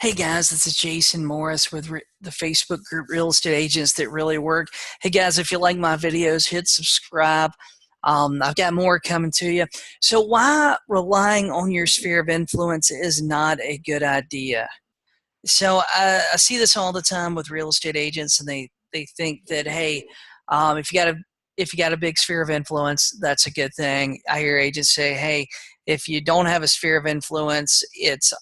Hey guys, this is Jason Morris with the Facebook group Real Estate Agents That Really Work. Hey guys, if you like my videos, hit subscribe. I've got more coming to you. So why relying on your sphere of influence is not a good idea? So I see this all the time with real estate agents, and they think that, hey, if you got a big sphere of influence, that's a good thing. I hear agents say, hey, if you don't have a sphere of influence, it's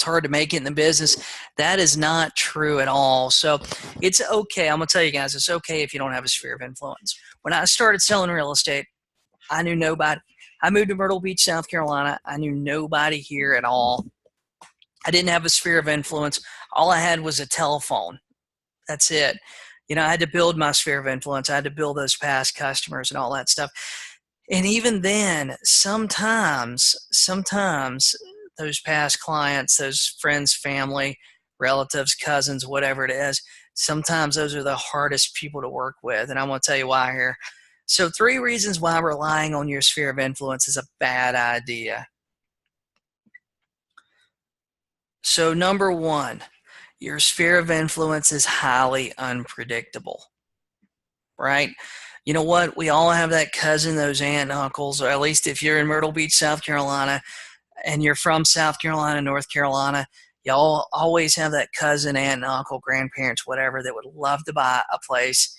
hard to make it in the business. That is not true at all. So it's okay. I'm gonna tell you guys, it's okay if you don't have a sphere of influence. When I started selling real estate, I knew nobody. I moved to Myrtle Beach, South Carolina. I knew nobody here at all. I didn't have a sphere of influence. All I had was a telephone. That's it. I had to build my sphere of influence. I had to build those past customers and all that stuff. And even then, sometimes those past clients, those friends, family, relatives, cousins, whatever it is, sometimes those are the hardest people to work with. And I'm going to tell you why here. So 3 reasons why relying on your sphere of influence is a bad idea. So number 1, your sphere of influence is highly unpredictable, right? You know what? We all have that cousin, those aunt and uncles, or at least if you're in Myrtle Beach, South Carolina, and you're from South Carolina, North Carolina, y'all always have that cousin, aunt, and uncle, grandparents, whatever, that would love to buy a place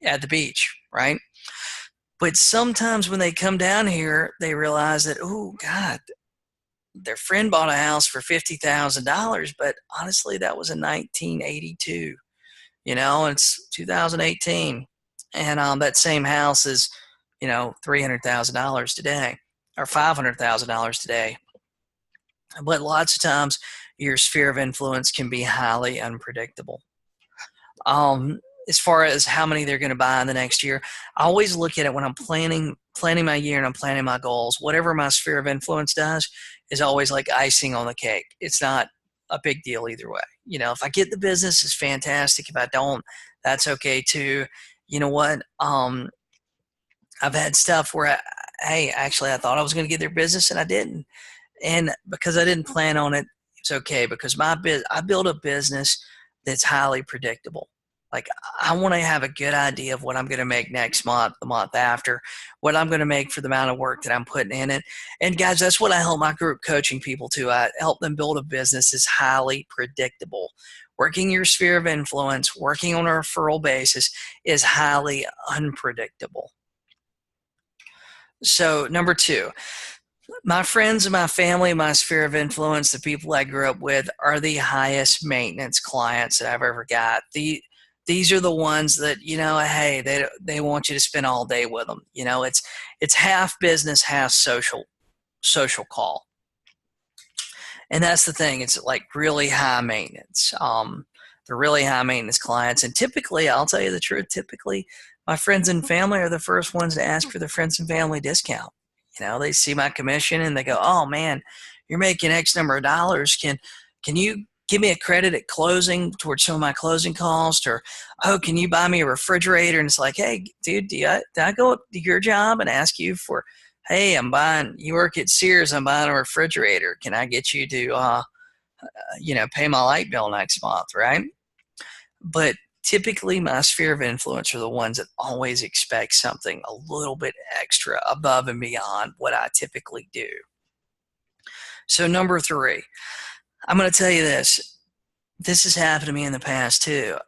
at the beach, right? But sometimes when they come down here, they realize that, oh, God, their friend bought a house for $50,000, but honestly, that was in 1982. It's 2018. And that same house is, $300,000 today or $500,000 today. But lots of times your sphere of influence can be highly unpredictable. As far as how many they're going to buy in the next year, I always look at it when I'm planning my year and I'm planning my goals. Whatever my sphere of influence does is always like icing on the cake. It's not a big deal either way. If I get the business, it's fantastic. If I don't, that's okay too. You know what? I've had stuff where, actually, I thought I was going to get their business and I didn't. And because I didn't plan on it, it's okay, because I build a business that's highly predictable. Like, I want to have a good idea of what I'm going to make next month, the month after, what I'm going to make for the amount of work that I'm putting in it. And guys, that's what I help my group coaching people to. I help them build a business that's highly predictable. Working your sphere of influence, working on a referral basis is highly unpredictable. So number 2, my friends and my family, my sphere of influence, the people I grew up with, are the highest maintenance clients that I've ever got. These are the ones that, hey, they want you to spend all day with them. It's half business, half social call. And that's the thing. It's like really high maintenance. They're really high maintenance clients. And typically, I'll tell you the truth, typically my friends and family are the first ones to ask for the friends and family discount. They see my commission and they go, oh man, you're making X number of dollars. Can you give me a credit at closing towards some of my closing costs? Or, oh, can you buy me a refrigerator? And it's like, hey, dude, did I go up to your job and ask you for, hey, you work at Sears, I'm buying a refrigerator. Can I get you to, pay my light bill next month, right? But typically my sphere of influence are the ones that always expect something a little bit extra above and beyond what I typically do. So number 3, I'm going to tell you this. This has happened to me in the past too.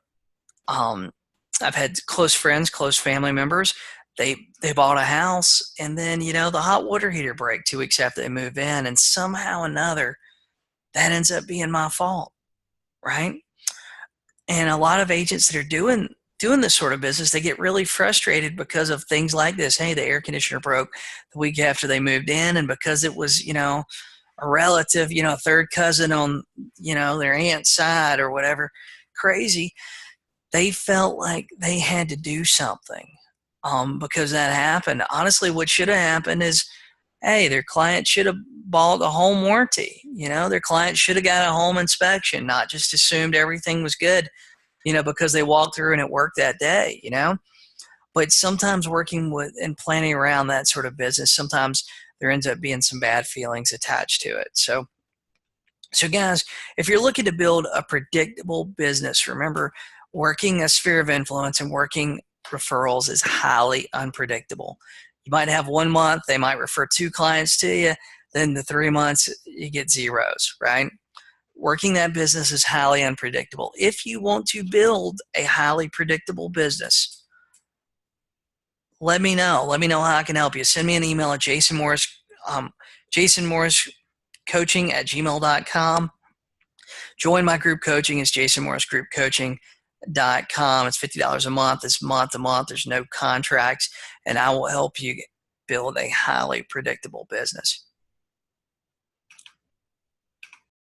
I've had close friends, close family members. They bought a house, and then, the hot water heater break 2 weeks after they move in, and somehow or another that ends up being my fault, right? And a lot of agents that are doing this sort of business, they get really frustrated because of things like this. Hey, the air conditioner broke the week after they moved in, and because it was, a relative, a third cousin on, their aunt's side or whatever, crazy, they felt like they had to do something because that happened. Honestly, what should have happened is, hey, their client should have bought a home warranty. Their client should have got a home inspection, not just assumed everything was good, because they walked through and it worked that day, But sometimes working with and planning around that sort of business, sometimes there ends up being some bad feelings attached to it. So So guys, if you're looking to build a predictable business, remember, working a sphere of influence and working referrals is highly unpredictable. You might have 1 month, they might refer 2 clients to you, then the 3 months you get zeros, right? Working that business is highly unpredictable. If you want to build a highly predictable business, let me know. Let me know how I can help you. Send me an email at jasonmorriscoaching@gmail.com. Join my group coaching. It's jasonmorrisgroupcoaching.com. It's $50 a month. It's month to month. There's no contracts, and I will help you build a highly predictable business.